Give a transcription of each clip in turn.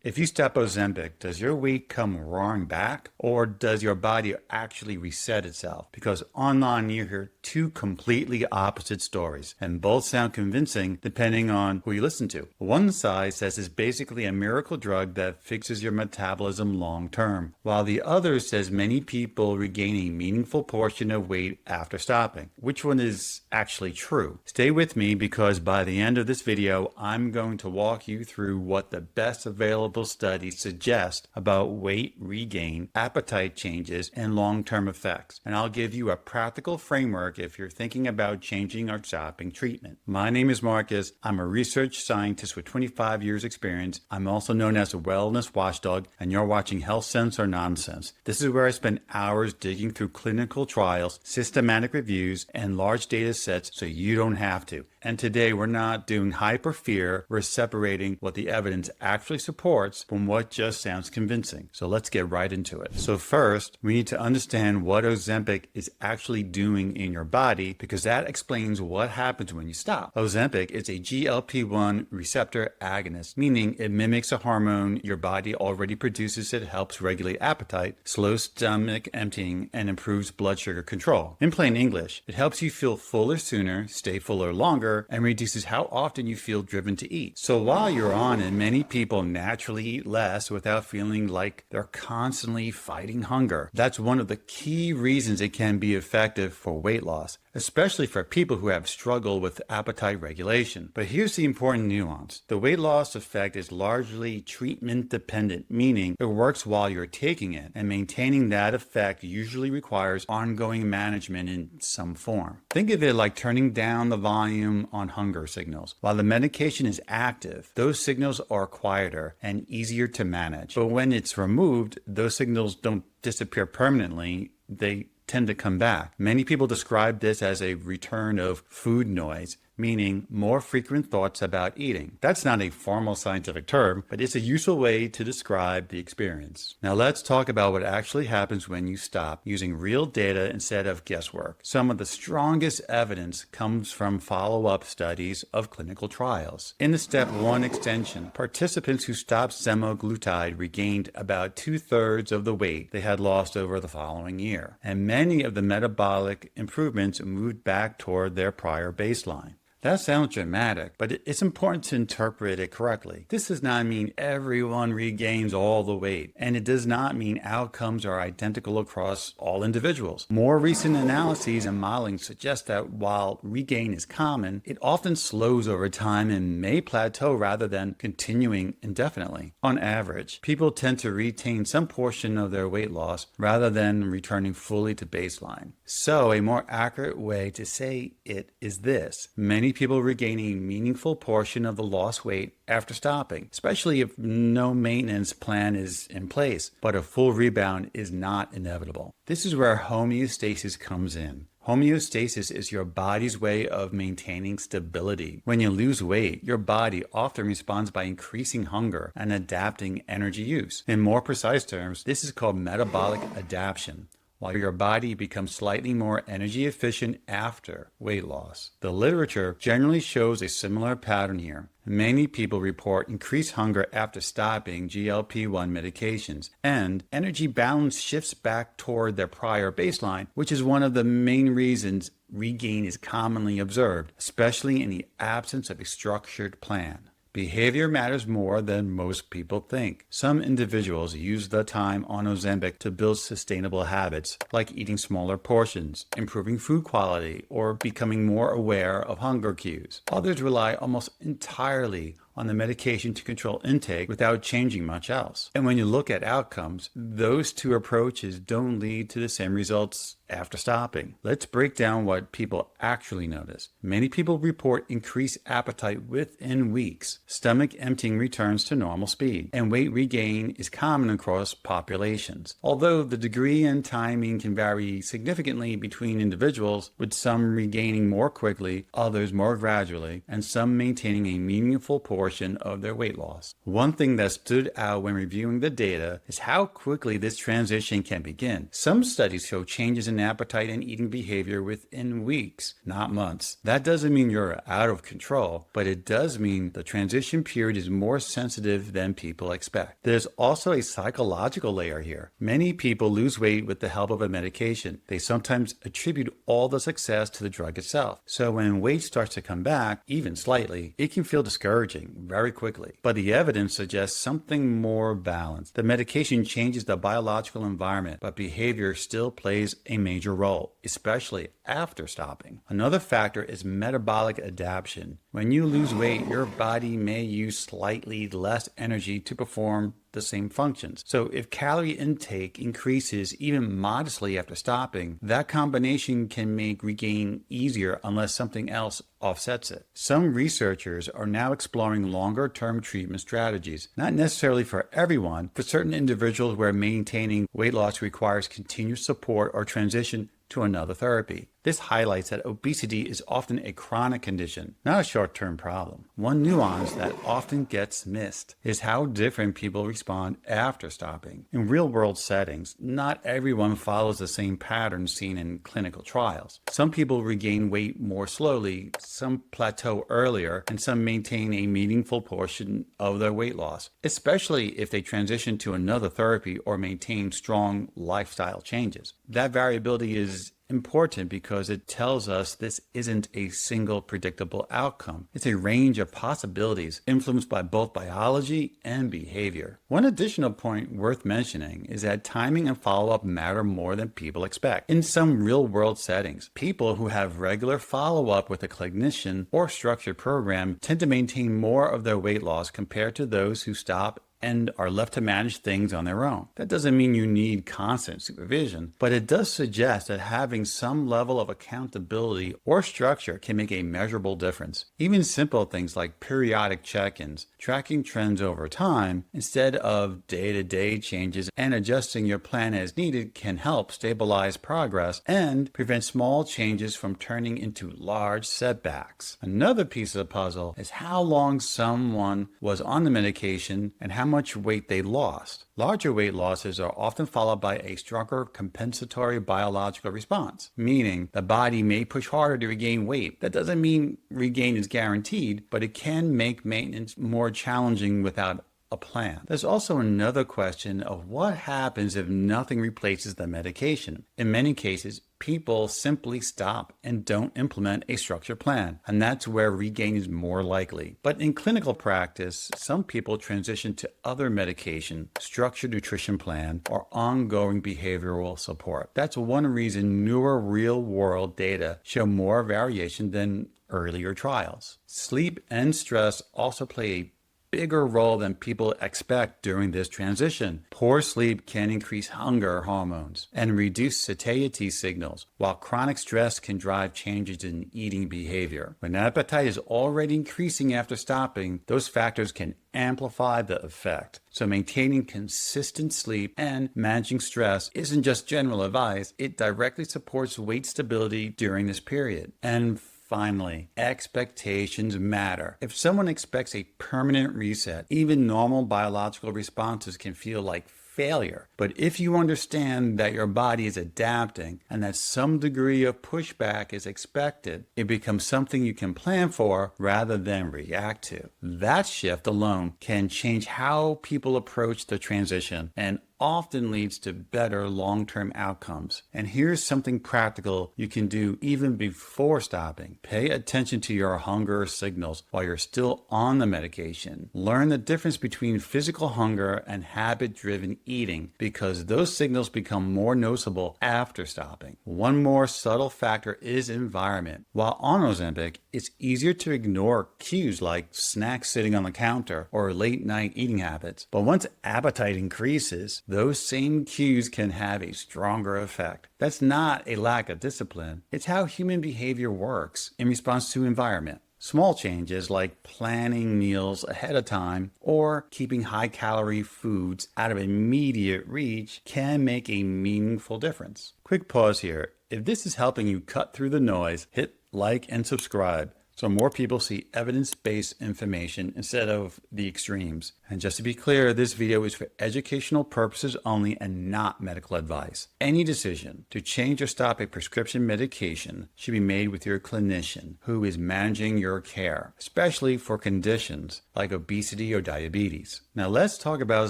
If you stop Ozempic, does your weight come roaring back, or does your body actually reset itself? Because online you hear two completely opposite stories, and both sound convincing depending on who you listen to. One side says it's basically a miracle drug that fixes your metabolism long term, while the other says many people regain a meaningful portion of weight after stopping. Which one is actually true? Stay with me, because by the end of this video, I'm going to walk you through what the best available studies suggest about weight regain, appetite changes, and long-term effects. And I'll give you a practical framework if you're thinking about changing or stopping treatment. My name is Marcus. I'm a research scientist with 25 years experience. I'm also known as a wellness watchdog, and you're watching Health Sense or Nonsense. This is where I spend hours digging through clinical trials, systematic reviews, and large data sets so you don't have to. And today we're not doing hype or fear. We're separating what the evidence actually supports from what just sounds convincing. So let's get right into it. So first, we need to understand what Ozempic is actually doing in your body, because that explains what happens when you stop. Ozempic is a GLP-1 receptor agonist, meaning it mimics a hormone your body already produces. It helps regulate appetite, slows stomach emptying, and improves blood sugar control. In plain English, it helps you feel fuller sooner, stay fuller longer, and reduces how often you feel driven to eat. So while you're on it, many people naturally eat less without feeling like they're constantly fighting hunger. That's one of the key reasons it can be effective for weight loss, especially for people who have struggled with appetite regulation. But here's the important nuance. The weight loss effect is largely treatment dependent, meaning it works while you're taking it, and maintaining that effect usually requires ongoing management in some form. Think of it like turning down the volume on hunger signals. While the medication is active, those signals are quieter and easier to manage. But when it's removed, those signals don't disappear permanently. They tend to come back. Many people describe this as a return of food noise, meaning more frequent thoughts about eating. That's not a formal scientific term, but it's a useful way to describe the experience. Now let's talk about what actually happens when you stop, using real data instead of guesswork. Some of the strongest evidence comes from follow-up studies of clinical trials. In the Step 1 extension, participants who stopped semaglutide regained about 2/3 of the weight they had lost over the following year, and many of the metabolic improvements moved back toward their prior baseline. That sounds dramatic, but it's important to interpret it correctly. This does not mean everyone regains all the weight, and it does not mean outcomes are identical across all individuals. More recent analyses and modeling suggest that while regain is common, it often slows over time and may plateau rather than continuing indefinitely. On average, people tend to retain some portion of their weight loss rather than returning fully to baseline. So a more accurate way to say it is this: many people regain a meaningful portion of the lost weight after stopping, especially if no maintenance plan is in place, but a full rebound is not inevitable. This is where homeostasis comes in. Homeostasis is your body's way of maintaining stability. When you lose weight, your body often responds by increasing hunger and adapting energy use. In more precise terms, this is called metabolic adaptation, while your body becomes slightly more energy efficient after weight loss. The literature generally shows a similar pattern here. Many people report increased hunger after stopping GLP-1 medications, and energy balance shifts back toward their prior baseline, which is one of the main reasons regain is commonly observed, especially in the absence of a structured plan. Behavior matters more than most people think. Some individuals use the time on Ozempic to build sustainable habits, like eating smaller portions, improving food quality, or becoming more aware of hunger cues. Others rely almost entirely on the medication to control intake without changing much else. And when you look at outcomes, those two approaches don't lead to the same results after stopping. Let's break down what people actually notice. Many people report increased appetite within weeks. Stomach emptying returns to normal speed, and weight regain is common across populations. Although the degree and timing can vary significantly between individuals, with some regaining more quickly, others more gradually, and some maintaining a meaningful portion portion of their weight loss. One thing that stood out when reviewing the data is how quickly this transition can begin. Some studies show changes in appetite and eating behavior within weeks, not months. That doesn't mean you're out of control, but it does mean the transition period is more sensitive than people expect. There's also a psychological layer here. Many people lose weight with the help of a medication. They sometimes attribute all the success to the drug itself. So when weight starts to come back, even slightly, it can feel discouraging very quickly. But the evidence suggests something more balanced. The medication changes the biological environment, but behavior still plays a major role, especially after stopping. Another factor is metabolic adaptation. When you lose weight, your body may use slightly less energy to perform the same functions. So if calorie intake increases even modestly after stopping, that combination can make regain easier unless something else offsets it. Some researchers are now exploring longer-term treatment strategies, not necessarily for everyone, for certain individuals where maintaining weight loss requires continuous support or transition to another therapy. This highlights that obesity is often a chronic condition, not a short-term problem. One nuance that often gets missed is how different people respond after stopping. In real-world settings, not everyone follows the same pattern seen in clinical trials. Some people regain weight more slowly, some plateau earlier, and some maintain a meaningful portion of their weight loss, especially if they transition to another therapy or maintain strong lifestyle changes. That variability is important because it tells us this isn't a single predictable outcome. It's a range of possibilities influenced by both biology and behavior. One additional point worth mentioning is that timing and follow-up matter more than people expect. In some real-world settings, people who have regular follow-up with a clinician or structured program tend to maintain more of their weight loss compared to those who stop and are left to manage things on their own. That doesn't mean you need constant supervision, but it does suggest that having some level of accountability or structure can make a measurable difference. Even simple things like periodic check-ins, tracking trends over time, instead of day-to-day changes, and adjusting your plan as needed can help stabilize progress and prevent small changes from turning into large setbacks. Another piece of the puzzle is how long someone was on the medication and how much weight they lost. Larger weight losses are often followed by a stronger compensatory biological response, meaning the body may push harder to regain weight. That doesn't mean regain is guaranteed, but it can make maintenance more challenging without a plan. There's also another question of what happens if nothing replaces the medication. In many cases, people simply stop and don't implement a structured plan, and that's where regain is more likely. But in clinical practice, some people transition to other medication, structured nutrition plan, or ongoing behavioral support. That's one reason newer real-world data show more variation than earlier trials. Sleep and stress also play a bigger role than people expect during this transition. Poor sleep can increase hunger hormones and reduce satiety signals, while chronic stress can drive changes in eating behavior. When appetite is already increasing after stopping, those factors can amplify the effect. So maintaining consistent sleep and managing stress isn't just general advice, it directly supports weight stability during this period. And finally, expectations matter. If someone expects a permanent reset, even normal biological responses can feel like failure. But if you understand that your body is adapting and that some degree of pushback is expected, it becomes something you can plan for rather than react to. That shift alone can change how people approach the transition and often leads to better long-term outcomes. And here's something practical you can do even before stopping. Pay attention to your hunger signals while you're still on the medication. Learn the difference between physical hunger and habit-driven eating because those signals become more noticeable after stopping. One more subtle factor is environment. While on Ozempic, it's easier to ignore cues like snacks sitting on the counter or late-night eating habits. But once appetite increases, those same cues can have a stronger effect. That's not a lack of discipline. It's how human behavior works in response to environment. Small changes like planning meals ahead of time or keeping high-calorie foods out of immediate reach can make a meaningful difference. Quick pause here. If this is helping you cut through the noise, hit like and subscribe so more people see evidence-based information instead of the extremes. And just to be clear, this video is for educational purposes only and not medical advice. Any decision to change or stop a prescription medication should be made with your clinician who is managing your care, especially for conditions like obesity or diabetes. Now let's talk about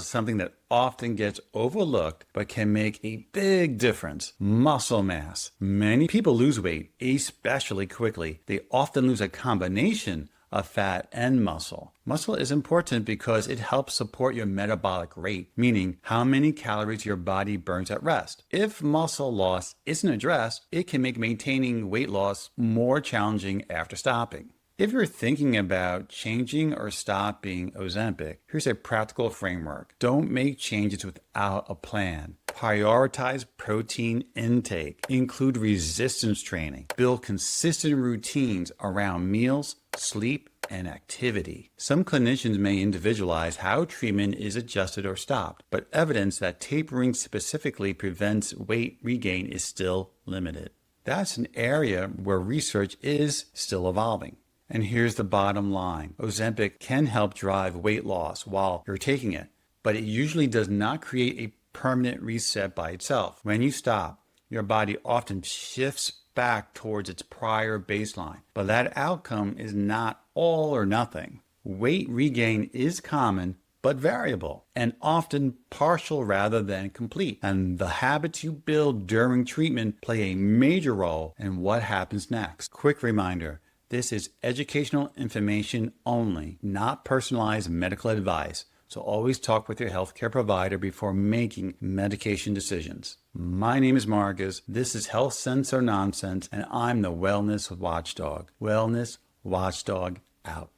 something that often gets overlooked but can make a big difference: muscle mass. Many people lose weight, especially quickly. They often lose a combination of fat and muscle. Muscle is important because it helps support your metabolic rate, meaning how many calories your body burns at rest. If muscle loss isn't addressed, it can make maintaining weight loss more challenging after stopping. If you're thinking about changing or stopping Ozempic, here's a practical framework. Don't make changes without a plan. Prioritize protein intake. Include resistance training. Build consistent routines around meals, sleep, and activity. Some clinicians may individualize how treatment is adjusted or stopped, but evidence that tapering specifically prevents weight regain is still limited. That's an area where research is still evolving. And here's the bottom line. Ozempic can help drive weight loss while you're taking it, but it usually does not create a permanent reset by itself. When you stop, your body often shifts back towards its prior baseline, but that outcome is not all or nothing. Weight regain is common, but variable, and often partial rather than complete. And the habits you build during treatment play a major role in what happens next. Quick reminder. This is educational information only, not personalized medical advice. So always talk with your healthcare provider before making medication decisions. My name is Marcus. This is Health Sense or Nonsense, and I'm the Wellness Watchdog. Wellness Watchdog out.